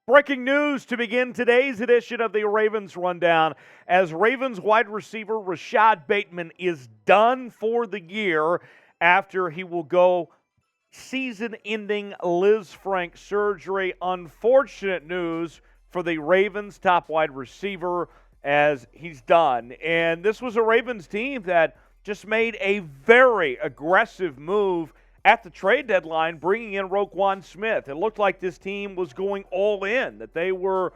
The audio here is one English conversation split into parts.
Breaking news to begin today's edition of the Ravens Rundown as Ravens wide receiver Rashod Bateman is done for the year after he will go season-ending Liz Frank surgery. Unfortunate news for the Ravens top wide receiver as he's done. And this was a Ravens team that just made a very aggressive move at the trade deadline, bringing in Roquan Smith. It looked like this team was going all in, that they were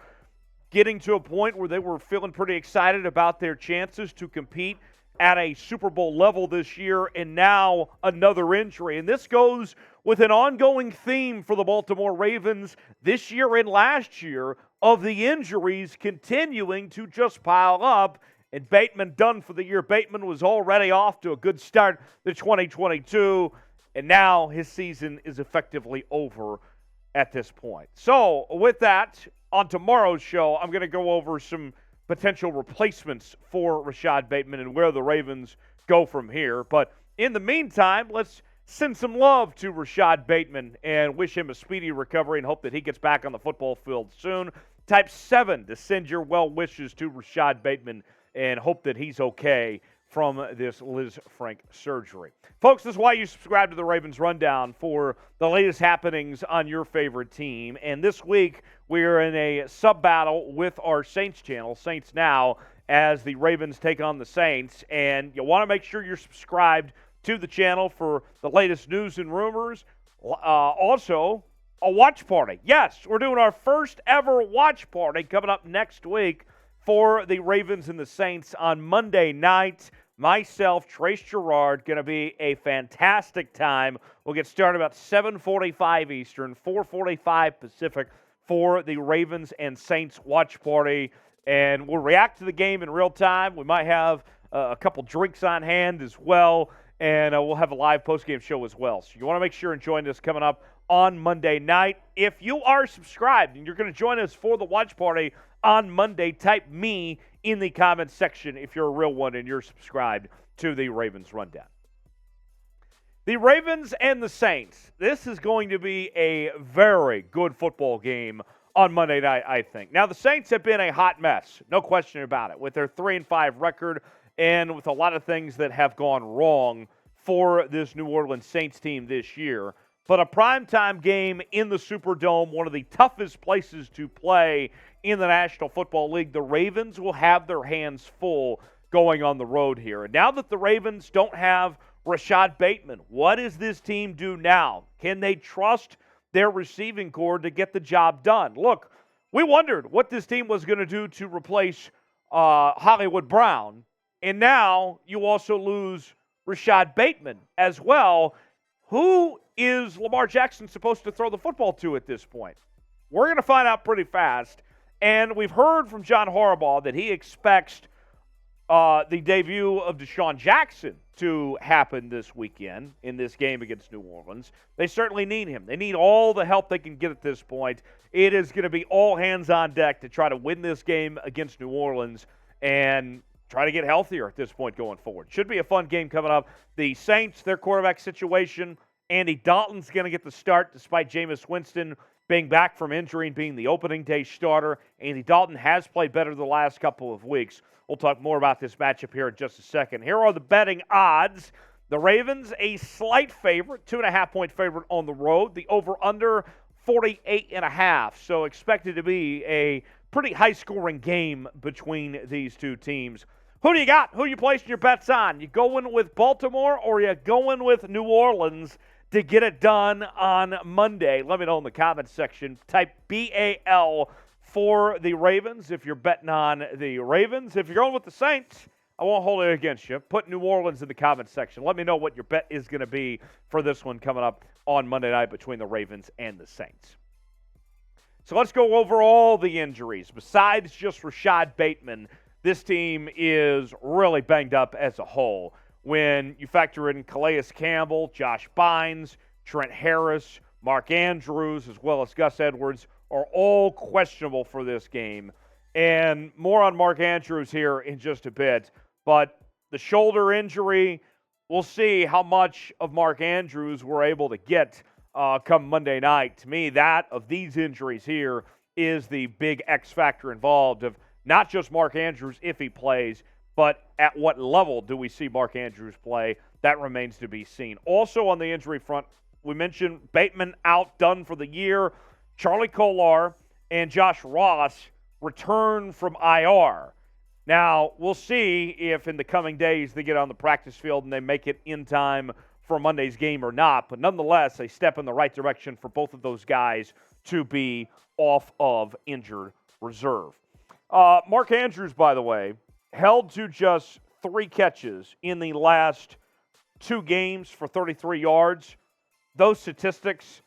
getting to a point where they were feeling pretty excited about their chances to compete at a Super Bowl level this year, and now another injury. And this goes with an ongoing theme for the Baltimore Ravens this year and last year of the injuries continuing to just pile up. And Bateman done for the year. Bateman was already off to a good start to 2022. And now his season is effectively over at this point. So with that, on tomorrow's show, I'm going to go over some potential replacements for Rashod Bateman and where the Ravens go from here. But in the meantime, let's send some love to Rashod Bateman and wish him a speedy recovery and hope that he gets back on the football field soon. Type 7 to send your well wishes to Rashod Bateman and hope that he's okay from this Liz Frank surgery. Folks, this is why you subscribe to the Ravens Rundown for the latest happenings on your favorite team. And this week, we're in a sub-battle with our Saints channel, Saints Now, as the Ravens take on the Saints. And you want to make sure you're subscribed to the channel for the latest news and rumors. Also, a watch party. Yes, we're doing our first ever watch party coming up next week for the Ravens and the Saints on Monday night. Myself, Trace Gerard, going to be a fantastic time. We'll get started about 7:45 Eastern, 4:45 Pacific for the Ravens and Saints watch party. And we'll react to the game in real time. We might have a couple drinks on hand as well. And we'll have a live postgame show as well. So you want to make sure and join us coming up on Monday night. If you are subscribed and you're going to join us for the watch party on Monday, type me in the comments section if you're a real one and you're subscribed to the Ravens Rundown. The Ravens and the Saints. This is going to be a very good football game on Monday night, I think. Now, the Saints have been a hot mess, no question about it, with their 3-5 record and with a lot of things that have gone wrong for this New Orleans Saints team this year. But a primetime game in the Superdome, one of the toughest places to play in the National Football League, the Ravens will have their hands full going on the road here. And now that the Ravens don't have Rashod Bateman, what does this team do now? Can they trust their receiving corps to get the job done? Look, we wondered what this team was going to do to replace Hollywood Brown. And now you also lose Rashod Bateman as well. Who is Lamar Jackson supposed to throw the football to at this point? We're going to find out pretty fast. And we've heard from John Harbaugh that he expects the debut of Deshaun Jackson to happen this weekend in this game against New Orleans. They certainly need him. They need all the help they can get at this point. It is going to be all hands on deck to try to win this game against New Orleans and try to get healthier at this point going forward. Should be a fun game coming up. The Saints, their quarterback situation, Andy Dalton's going to get the start despite Jameis Winston being back from injury and being the opening day starter. Andy Dalton has played better the last couple of weeks. We'll talk more about this matchup here in just a second. Here are the betting odds. The Ravens, a slight favorite, 2.5-point favorite on the road. The over-under, 48.5. So expected to be a pretty high-scoring game between these two teams. Who do you got? Who are you placing your bets on? You going with Baltimore or are you going with New Orleans to get it done on Monday? Let me know in the comments section. Type BAL for the Ravens if you're betting on the Ravens. If you're going with the Saints, I won't hold it against you. Put New Orleans in the comments section. Let me know what your bet is going to be for this one coming up on Monday night between the Ravens and the Saints. So let's go over all the injuries. Besides just Rashod Bateman, this team is really banged up as a whole. When you factor in Calais Campbell, Josh Bynes, Trent Harris, Mark Andrews, as well as Gus Edwards, are all questionable for this game. And more on Mark Andrews here in just a bit. But the shoulder injury, we'll see how much of Mark Andrews we're able to get come Monday night. To me, that of these injuries here is the big X factor involved of not just Mark Andrews if he plays, but at what level do we see Mark Andrews play? That remains to be seen. Also on the injury front, we mentioned Bateman out, done for the year. Charlie Kolar and Josh Ross return from IR. Now, we'll see if in the coming days they get on the practice field and they make it in time for Monday's game or not. But nonetheless, a step in the right direction for both of those guys to be off of injured reserve. Mark Andrews, by the way, held to just 3 catches in the last 2 games for 33 yards. Those statistics,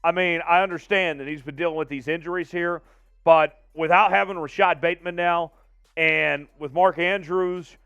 I mean, I understand that he's been dealing with these injuries here, but without having Rashod Bateman now and with Mark Andrews,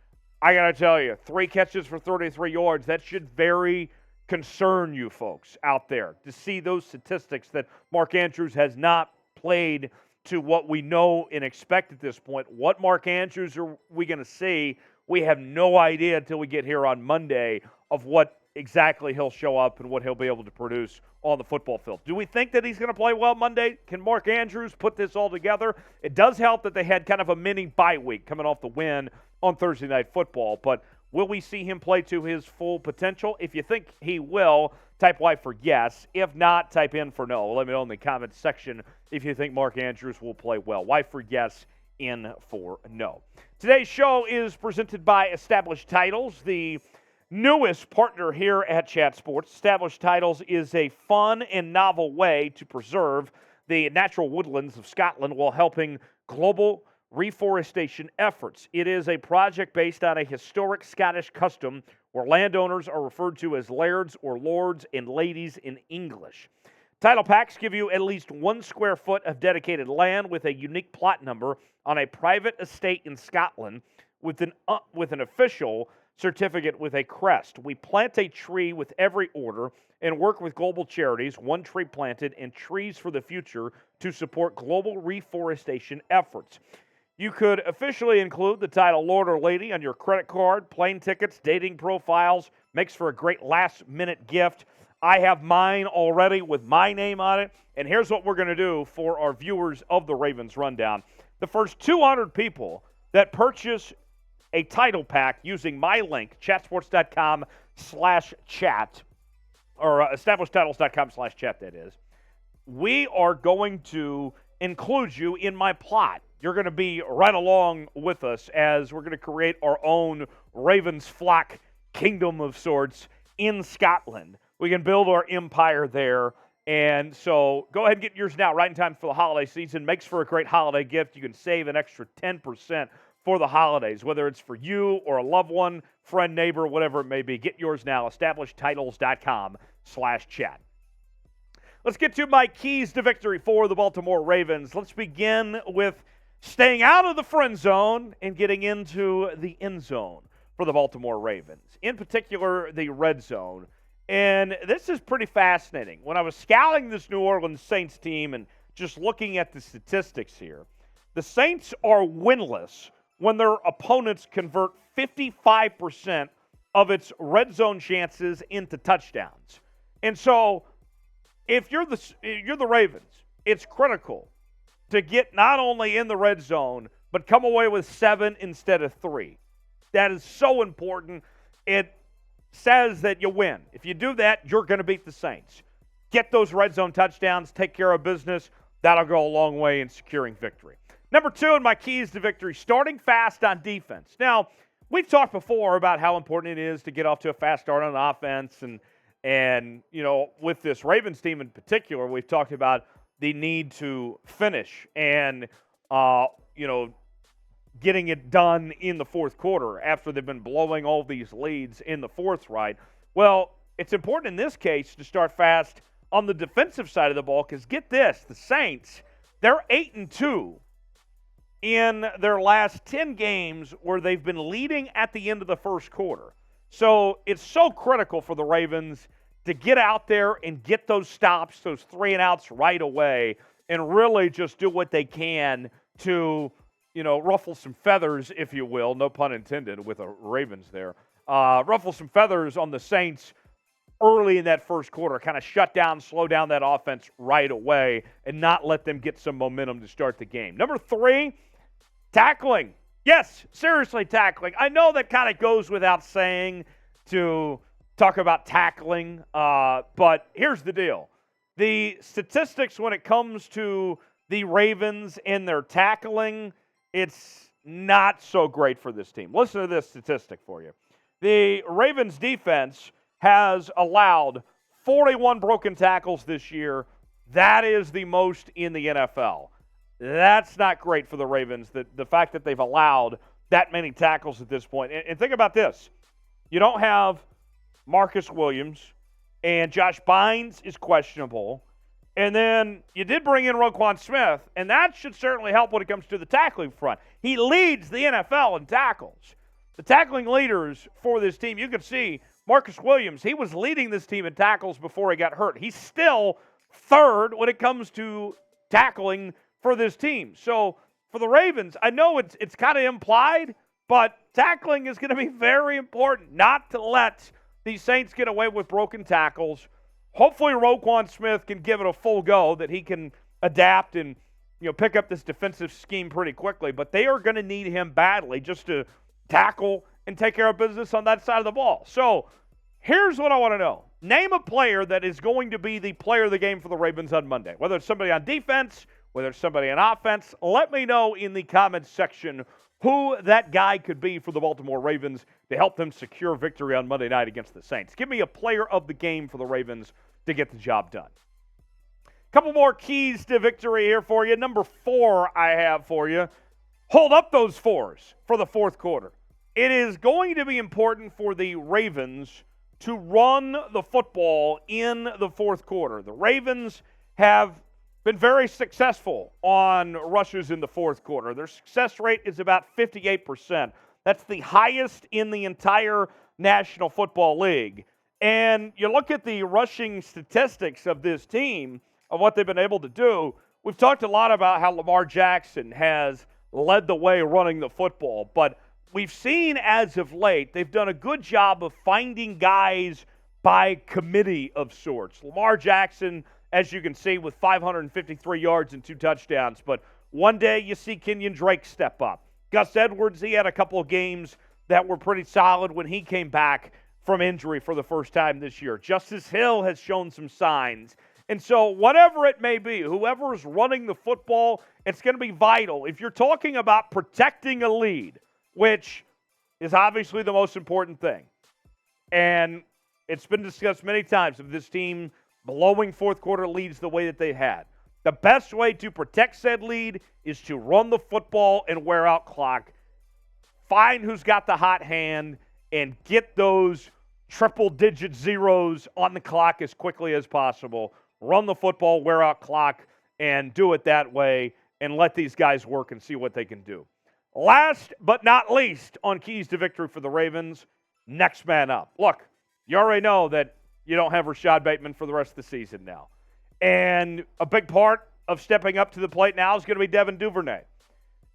I got to tell you, 3 catches for 33 yards, that should very concern you folks out there to see those statistics that Mark Andrews has not played to what we know and expect at this point. What Mark Andrews are we going to see? We have no idea until we get here on Monday of what exactly he'll show up and what he'll be able to produce on the football field. Do we think that he's going to play well Monday? Can Mark Andrews put this all together? It does help that they had kind of a mini bye week coming off the win on Thursday Night Football, but will we see him play to his full potential? If you think he will, type Y for yes. If not, type in for no. Let me know in the comments section if you think Mark Andrews will play well. Y for yes, in for no. Today's show is presented by Established Titles, the newest partner here at Chat Sports. Established Titles is a fun and novel way to preserve the natural woodlands of Scotland while helping global reforestation efforts. It is a project based on a historic Scottish custom where landowners are referred to as lairds or lords and ladies in English. Title packs give you at least 1 square foot of dedicated land with a unique plot number on a private estate in Scotland with an official certificate with a crest. We plant a tree with every order and work with global charities, 1 tree planted, and Trees for the Future to support global reforestation efforts. You could officially include the title Lord or Lady on your credit card, plane tickets, dating profiles. Makes for a great last-minute gift. I have mine already with my name on it. And here's what we're going to do for our viewers of the Ravens Rundown. The first 200 people that purchase a title pack using my link, chatsports.com/chat, or establishedtitles.com/chat, that is, we are going to include you in my plot. You're going to be right along with us as we're going to create our own Ravens flock kingdom of sorts in Scotland. We can build our empire there. And so go ahead and get yours now, right in time for the holiday season. Makes for a great holiday gift. You can save an extra 10% for the holidays, whether it's for you or a loved one, friend, neighbor, whatever it may be. Get yours now, establishedtitles.com/chat. Let's get to my keys to victory for the Baltimore Ravens. Let's begin with staying out of the friend zone and getting into the end zone for the Baltimore Ravens, in particular the red zone. And this is pretty fascinating. When I was scouting this New Orleans Saints team and just looking at the statistics here, the Saints are winless when their opponents convert 55% of its red zone chances into touchdowns. And so if you're the Ravens, it's critical to get not only in the red zone, but come away with 7 instead of 3. That is so important. It says that you win. If you do that, you're going to beat the Saints. Get those red zone touchdowns, take care of business. That'll go a long way in securing victory. Number 2 in my keys to victory, starting fast on defense. Now, we've talked before about how important it is to get off to a fast start on offense. And you know, with this Ravens team in particular, we've talked about the need to finish and, getting it done in the fourth quarter after they've been blowing all these leads in the fourth, right? Well, it's important in this case to start fast on the defensive side of the ball because get this, the Saints, they're 8-2 in their last 10 games where they've been leading at the end of the first quarter. So it's so critical for the Ravens to get out there and get those stops, those 3-and-outs right away, and really just do what they can to, ruffle some feathers, if you will, no pun intended with the Ravens there, ruffle some feathers on the Saints' early in that first quarter, kind of shut down, slow down that offense right away, and not let them get some momentum to start the game. Number 3, tackling. Yes, seriously, tackling. I know that kind of goes without saying to talk about tackling, but here's the deal. The statistics when it comes to the Ravens and their tackling, it's not so great for this team. Listen to this statistic for you. The Ravens defense has allowed 41 broken tackles this year. That is the most in the NFL. That's not great for the Ravens, the fact that they've allowed that many tackles at this point. And think about this. You don't have Marcus Williams, and Josh Bynes is questionable. And then you did bring in Roquan Smith, and that should certainly help when it comes to the tackling front. He leads the NFL in tackles. The tackling leaders for this team, you can see Marcus Williams, he was leading this team in tackles before he got hurt. He's still third when it comes to tackling for this team. So for the Ravens, I know it's kind of implied, but tackling is going to be very important, not to let these Saints get away with broken tackles. Hopefully Roquan Smith can give it a full go, that he can adapt and pick up this defensive scheme pretty quickly. But they are going to need him badly just to tackle and take care of business on that side of the ball. So here's what I want to know. Name a player that is going to be the player of the game for the Ravens on Monday. Whether it's somebody on defense, whether it's somebody on offense, let me know in the comments section who that guy could be for the Baltimore Ravens to help them secure victory on Monday night against the Saints. Give me a player of the game for the Ravens to get the job done. A couple more keys to victory here for you. Number 4 I have for you. Hold up those 4s for the fourth quarter. It is going to be important for the Ravens to run the football in the fourth quarter. The Ravens have been very successful on rushes in the fourth quarter. Their success rate is about 58%. That's the highest in the entire National Football League. And you look at the rushing statistics of this team, of what they've been able to do. We've talked a lot about how Lamar Jackson has led the way running the football, but we've seen as of late, they've done a good job of finding guys by committee of sorts. Lamar Jackson, as you can see, with 553 yards and 2 touchdowns. But one day you see Kenyan Drake step up. Gus Edwards, he had a couple of games that were pretty solid when he came back from injury for the first time this year. Justice Hill has shown some signs. And so whatever it may be, whoever is running the football, it's going to be vital. If you're talking about protecting a lead, which is obviously the most important thing, and it's been discussed many times of this team blowing fourth quarter leads the way that they had. The best way to protect said lead is to run the football and wear out clock. Find who's got the hot hand and get those triple-digit zeros on the clock as quickly as possible. Run the football, wear out clock, and do it that way, and let these guys work and see what they can do. Last but not least on keys to victory for the Ravens, next man up. Look, you already know that you don't have Rashod Bateman for the rest of the season now. And a big part of stepping up to the plate now is going to be Devin Duvernay.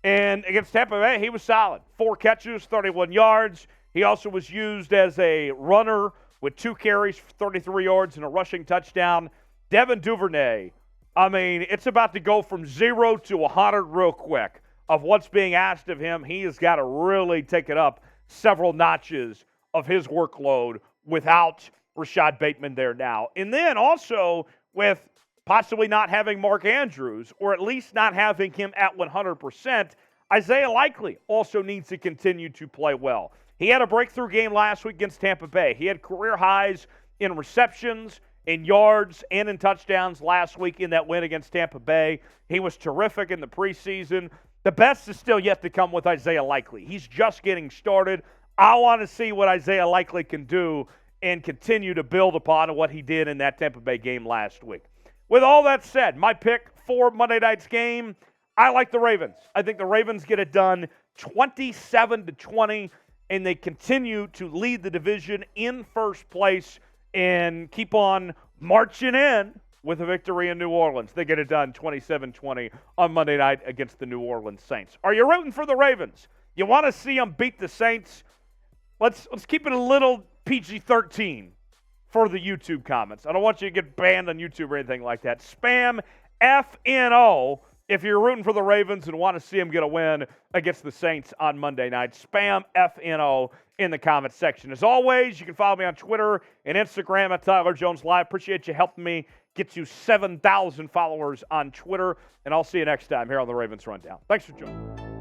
And against Tampa Bay, he was solid. 4 catches, 31 yards. He also was used as a runner with 2 carries for 33 yards and a rushing touchdown. Devin Duvernay, I mean, it's about to go from 0 to 100 real quick of what's being asked of him. He has got to really take it up several notches of his workload without Rashod Bateman there now. And then also with possibly not having Mark Andrews, or at least not having him at 100%, Isaiah Likely also needs to continue to play well. He had a breakthrough game last week against Tampa Bay. He had career highs in receptions, in yards, and in touchdowns last week in that win against Tampa Bay. He was terrific in the preseason. The best is still yet to come with Isaiah Likely. He's just getting started. I want to see what Isaiah Likely can do and continue to build upon what he did in that Tampa Bay game last week. With all that said, my pick for Monday night's game, I like the Ravens. I think the Ravens get it done 27-20, and they continue to lead the division in first place and keep on marching in with a victory in New Orleans. They get it done 27-20 on Monday night against the New Orleans Saints. Are you rooting for the Ravens? You want to see them beat the Saints? Let's keep it a little PG-13 for the YouTube comments. I don't want you to get banned on YouTube or anything like that. Spam FNO if you're rooting for the Ravens and want to see them get a win against the Saints on Monday night. Spam FNO in the comments section. As always, you can follow me on Twitter and Instagram at Tyler Jones Live. Appreciate you helping me get to 7,000 followers on Twitter, and I'll see you next time here on the Ravens Rundown. Thanks for joining.